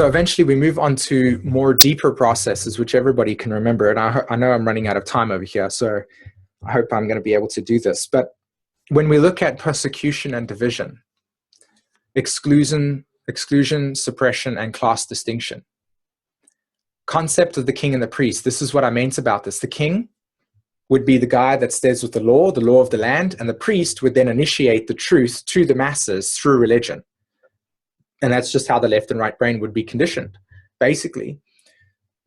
So eventually we move on to more deeper processes, which everybody can remember. And I know I'm running out of time over here, so I hope I'm going to be able to do this. But when we look at persecution and division, exclusion, suppression, and class distinction, concept of the king and the priest, this is what I meant about this. The king would be the guy that stays with the law of the land, and the priest would then initiate the truth to the masses through religion. And that's just how the left and right brain would be conditioned. Basically,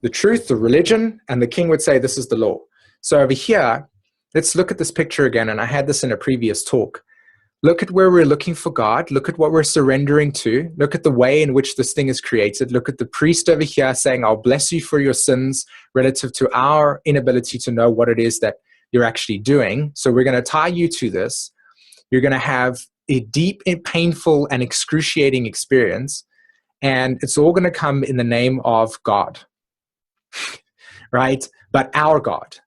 the truth, the religion, and the king would say, this is the law. So over here, let's look at this picture again, and I had this in a previous talk. Look at where we're looking for God. Look at what we're surrendering to. Look at the way in which this thing is created. Look at the priest over here saying, I'll bless you for your sins relative to our inability to know what it is that you're actually doing. So we're going to tie you to this. You're going to have a deep and painful and excruciating experience, and it's all going to come in the name of God, right? But our God.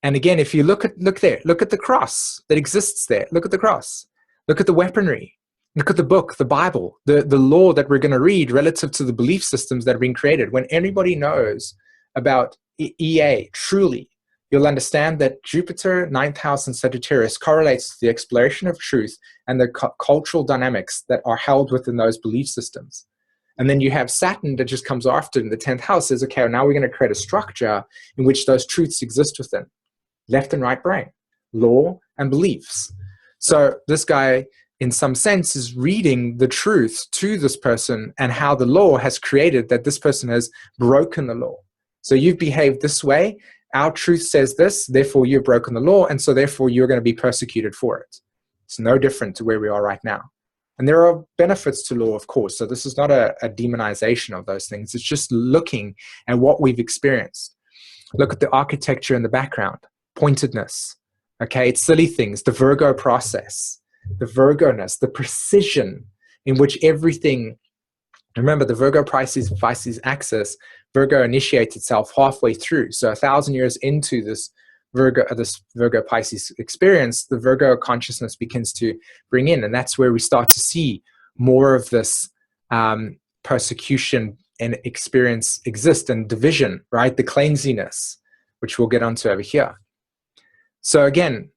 And again, if you look there, look at the cross that exists there. Look at the cross. Look at the weaponry. Look at the book, the Bible, the law that we're going to read relative to the belief systems that have been created. When anybody knows about EA, truly, you'll understand that Jupiter, 9th house in Sagittarius, correlates to the exploration of truth and the cultural dynamics that are held within those belief systems. And then you have Saturn that just comes after in the 10th house, says, okay, now we're going to create a structure in which those truths exist within. Left and right brain, law and beliefs. So this guy, in some sense, is reading the truth to this person and how the law has created that this person has broken the law. So you've behaved this way. Our truth says this, therefore you've broken the law, and so therefore you're going to be persecuted for it. It's no different to where we are right now. And there are benefits to law, of course. So this is not a demonization of those things. It's just looking at what we've experienced. Look at the architecture in the background, pointedness. Okay, it's silly things, the Virgo process, the Virgo-ness, the precision in which everything, remember the Virgo Pisces axis, Virgo initiates itself halfway through. So 1,000 years into this Virgo Pisces experience, the Virgo consciousness begins to bring in, and that's where we start to see more of this persecution and experience exist, and division, right? The cleansiness, which we'll get onto over here. So again,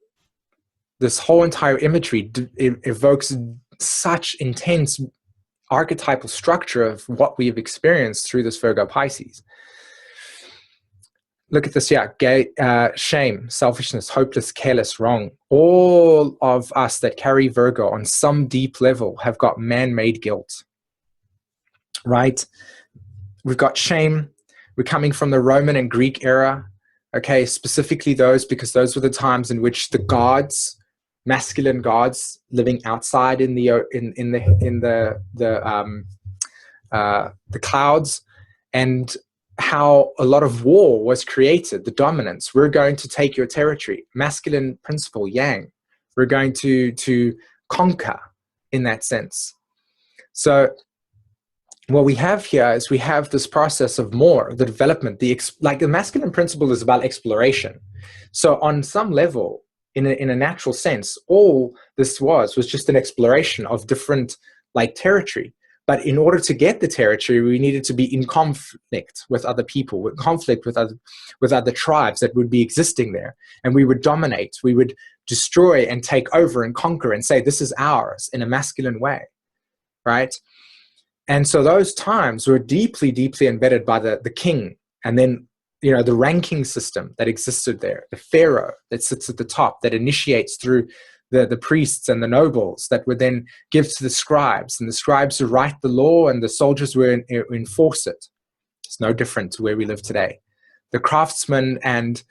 this whole entire imagery evokes such intense archetypal structure of what we have experienced through this Virgo Pisces. Look at this, yeah, shame, selfishness, hopeless, careless, wrong. All of us that carry Virgo on some deep level have got man-made guilt, right? We've got shame. We're coming from the Roman and Greek era. Okay, specifically those, because those were the times in which the gods, masculine gods, living outside in the clouds, and how a lot of war was created. The dominance. We're going to take your territory. Masculine principle, yang. We're going to conquer in that sense. So what we have here is we have this process of more, the development, like the masculine principle is about exploration. So on some level, in a natural sense, all this was just an exploration of different like territory. But in order to get the territory, we needed to be in conflict with other people, with conflict with other tribes that would be existing there. And we would dominate, we would destroy and take over and conquer and say, this is ours in a masculine way, right? And so those times were deeply, deeply embedded by the king. And then, you know, the ranking system that existed there, the pharaoh that sits at the top, that initiates through the priests and the nobles, that would then give to the scribes, and the scribes would write the law, and the soldiers would enforce it. It's no different to where we live today. The craftsmen and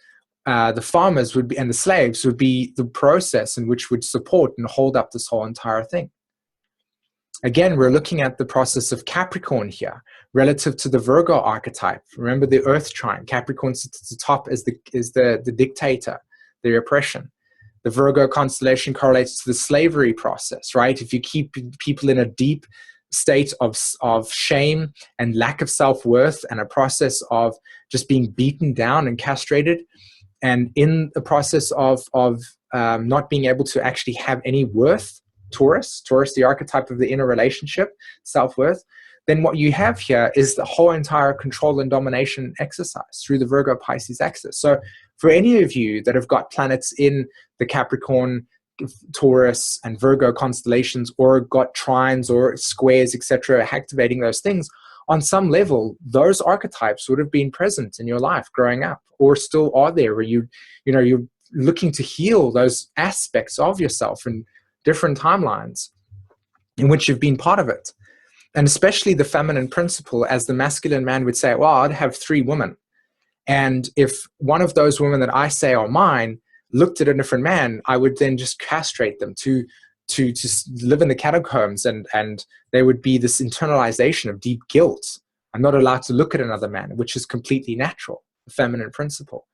the farmers would be, and the slaves would be the process in which would support and hold up this whole entire thing. Again, we're looking at the process of Capricorn here, relative to the Virgo archetype. Remember the Earth trine. Capricorn sits at the top as the dictator, the oppression. The Virgo constellation correlates to the slavery process, right? If you keep people in a deep state of shame and lack of self-worth, and a process of just being beaten down and castrated, and in the process of not being able to actually have any worth, Taurus, the archetype of the inner relationship, self-worth, then what you have here is the whole entire control and domination exercise through the Virgo Pisces axis. So for any of you that have got planets in the Capricorn, Taurus, and Virgo constellations, or got trines or squares, etc., activating those things, on some level, those archetypes would have been present in your life growing up, or still are there, where you're looking to heal those aspects of yourself in different timelines in which you've been part of it. And especially the feminine principle, as the masculine man would say, well, I'd have 3 women. And if one of those women that I say are mine looked at a different man, I would then just castrate them to live in the catacombs, and there would be this internalization of deep guilt. I'm not allowed to look at another man, which is completely natural, the feminine principle.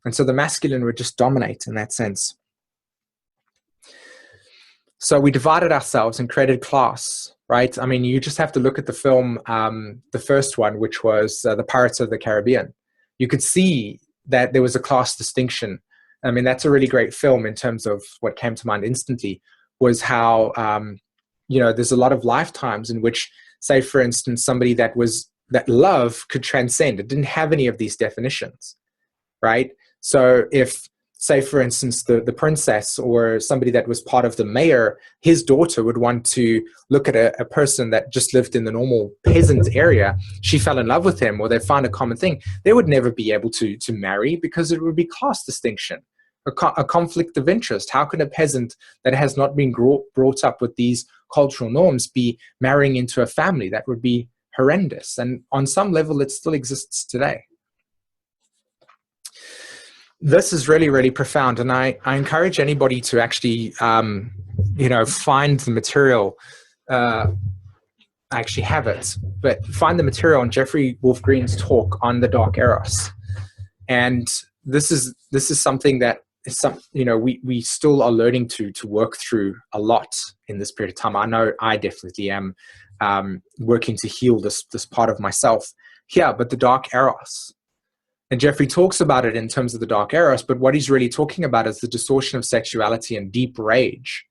And so the masculine would just dominate in that sense. So we divided ourselves and created class, right? I mean, you just have to look at the film, the first one, which was The Pirates of the Caribbean. You could see that there was a class distinction. I mean, that's a really great film in terms of what came to mind instantly was how, there's a lot of lifetimes in which, say, for instance, somebody that love could transcend. It didn't have any of these definitions, right? So if, say, for instance, the princess or somebody that was part of the mayor, his daughter would want to look at a person that just lived in the normal peasant area. She fell in love with him, or they found a common thing. They would never be able to marry, because it would be class distinction, a conflict of interest. How can a peasant that has not been brought up with these cultural norms be marrying into a family? That would be horrendous. And on some level, it still exists today. This is really, really profound, and I encourage anybody to actually, find the material. I actually have it, but find the material on Jeffrey Wolf Green's talk on the Dark Eros, and this is something that is we still are learning to work through a lot in this period of time. I know I definitely am working to heal this part of myself here, but the Dark Eros. And Jeffrey talks about it in terms of the Dark Eros, but what he's really talking about is the distortion of sexuality and deep rage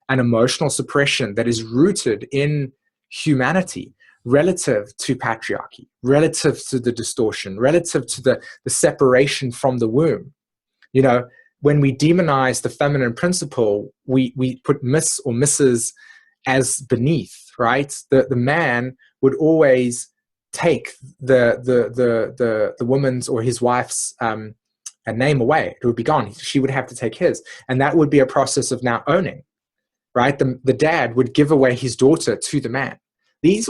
and emotional suppression that is rooted in humanity relative to patriarchy, relative to the distortion, relative to the separation from the womb. When we demonize the feminine principle, we put Miss or Mrs. as beneath, right? The man would always take the woman's or his wife's a name away. It would be gone. She would have to take his, and that would be a process of now owning, right? The dad would give away his daughter to the man.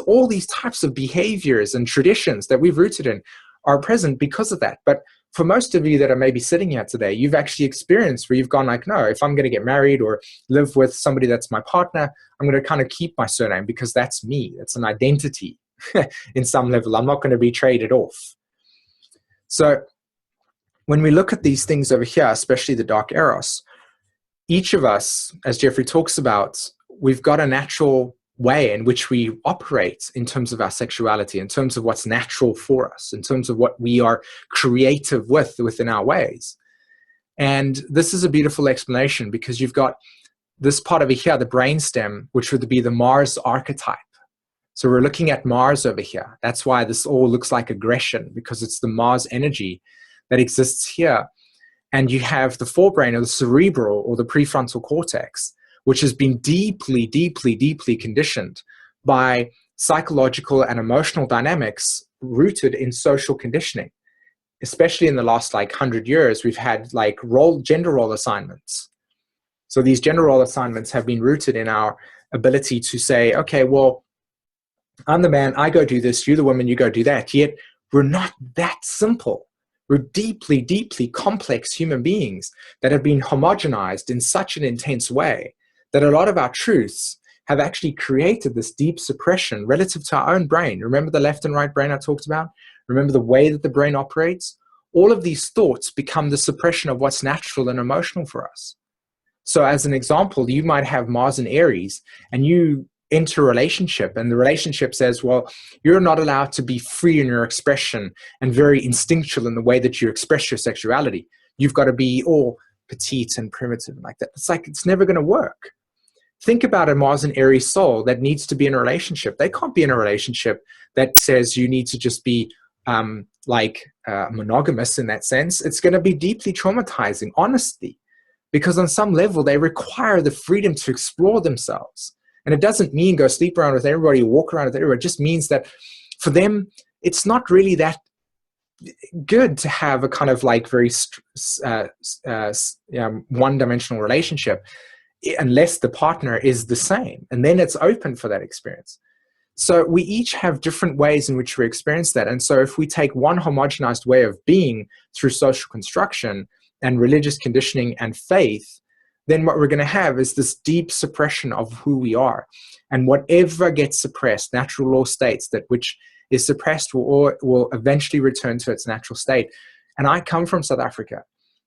All these types of behaviors and traditions that we've rooted in are present because of that. But for most of you that are maybe sitting here today, you've actually experienced where you've gone like, no, if I'm going to get married or live with somebody that's my partner, I'm going to kind of keep my surname because that's me. It's an identity. In some level, I'm not going to be traded off. So when we look at these things over here, especially the Dark Eros, each of us, as Jeffrey talks about, we've got a natural way in which we operate in terms of our sexuality, in terms of what's natural for us, in terms of what we are creative within our ways. And this is a beautiful explanation because you've got this part over here, the brainstem, which would be the Mars archetype. So we're looking at Mars over here. That's why this all looks like aggression, because it's the Mars energy that exists here. And you have the forebrain or the cerebral or the prefrontal cortex, which has been deeply, deeply, deeply conditioned by psychological and emotional dynamics rooted in social conditioning. Especially in the last 100 years, we've had gender role assignments. So these gender role assignments have been rooted in our ability to say, okay, well, I'm the man, I go do this, you're the woman, you go do that. Yet we're not that simple. We're deeply, deeply complex human beings that have been homogenized in such an intense way that a lot of our truths have actually created this deep suppression relative to our own brain. Remember the left and right brain I talked about? Remember the way that the brain operates? All of these thoughts become the suppression of what's natural and emotional for us. So as an example, you might have Mars in Aries and you enter a relationship and the relationship says, well, you're not allowed to be free in your expression and very instinctual in the way that you express your sexuality. You've got to be all petite and primitive and like that. It's never going to work. Think about a Mars and Aries soul that needs to be in a relationship. They can't be in a relationship that says you need to just be monogamous in that sense. It's going to be deeply traumatizing, honestly, because on some level they require the freedom to explore themselves. And it doesn't mean go sleep around with everybody, walk around with everybody. It just means that for them, it's not really that good to have a kind of like very one-dimensional relationship unless the partner is the same. And then it's open for that experience. So we each have different ways in which we experience that. And so if we take one homogenized way of being through social construction and religious conditioning and faith, then what we're going to have is this deep suppression of who we are. And whatever gets suppressed, natural law states that which is suppressed will eventually return to its natural state. And I come from South Africa.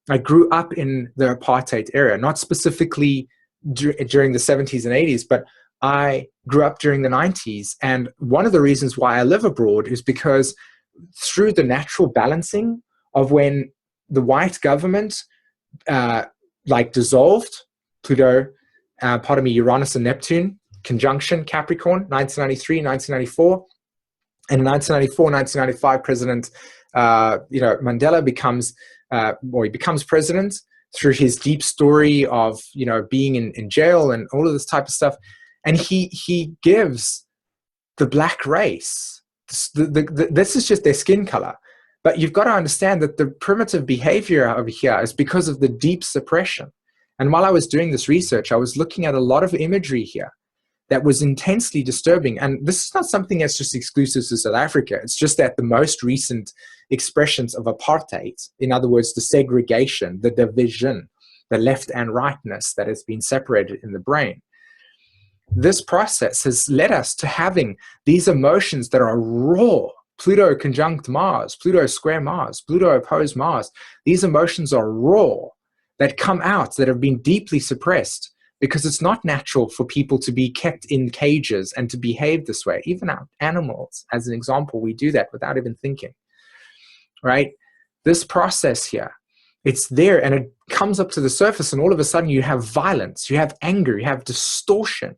I grew up in the apartheid era, not specifically during the 70s and 80s, but I grew up during the 90s. And one of the reasons why I live abroad is because through the natural balancing of when the white government dissolved, Pluto, Uranus and Neptune, conjunction Capricorn, 1993, 1994. And in 1994, 1995, President Mandela becomes president through his deep story of being in jail and all of this type of stuff. And he gives the black race, this is just their skin color. But you've got to understand that the primitive behavior over here is because of the deep suppression. And while I was doing this research, I was looking at a lot of imagery here that was intensely disturbing. And this is not something that's just exclusive to South Africa. It's just that the most recent expressions of apartheid, in other words, the segregation, the division, the left and rightness that has been separated in the brain, this process has led us to having these emotions that are raw. Pluto conjunct Mars, Pluto square Mars, Pluto opposed Mars. These emotions are raw, that come out, that have been deeply suppressed, because it's not natural for people to be kept in cages and to behave this way. Even our animals, as an example, we do that without even thinking, right? This process here, it's there and it comes up to the surface, and all of a sudden you have violence, you have anger, you have distortion.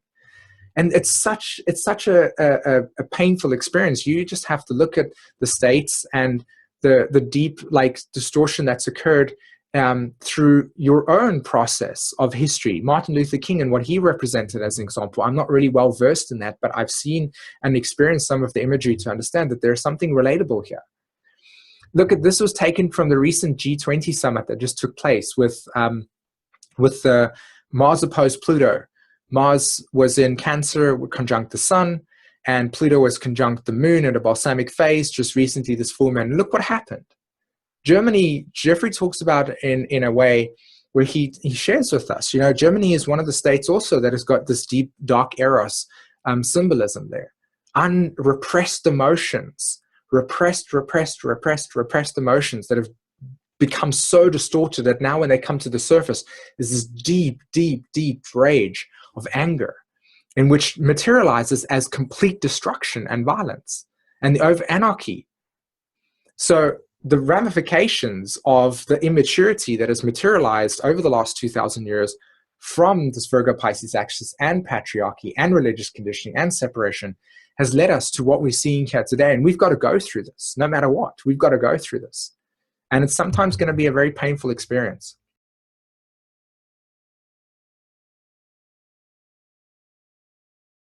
And it's such a painful experience. You just have to look at the states and the deep distortion that's occurred through your own process of history. Martin Luther King and what he represented as an example. I'm not really well versed in that, but I've seen and experienced some of the imagery to understand that there's something relatable here. Look, this was taken from the recent G20 summit that just took place with the Mars opposed Pluto. Mars was in Cancer, conjunct the Sun, and Pluto was conjunct the Moon at a balsamic phase just recently, this full moon. And look what happened. Germany, Jeffrey talks about in a way where he shares with us. Germany is one of the states also that has got this deep, dark Eros symbolism there. Unrepressed emotions, repressed emotions that have become so distorted that now when they come to the surface, there's this deep, deep, deep rage of anger, in which materializes as complete destruction and violence and the anarchy. So the ramifications of the immaturity that has materialized over the last 2,000 years from this Virgo Pisces axis and patriarchy and religious conditioning and separation has led us to what we're seeing here today. And we've got to go through this no matter what. We've got to go through this. And it's sometimes going to be a very painful experience.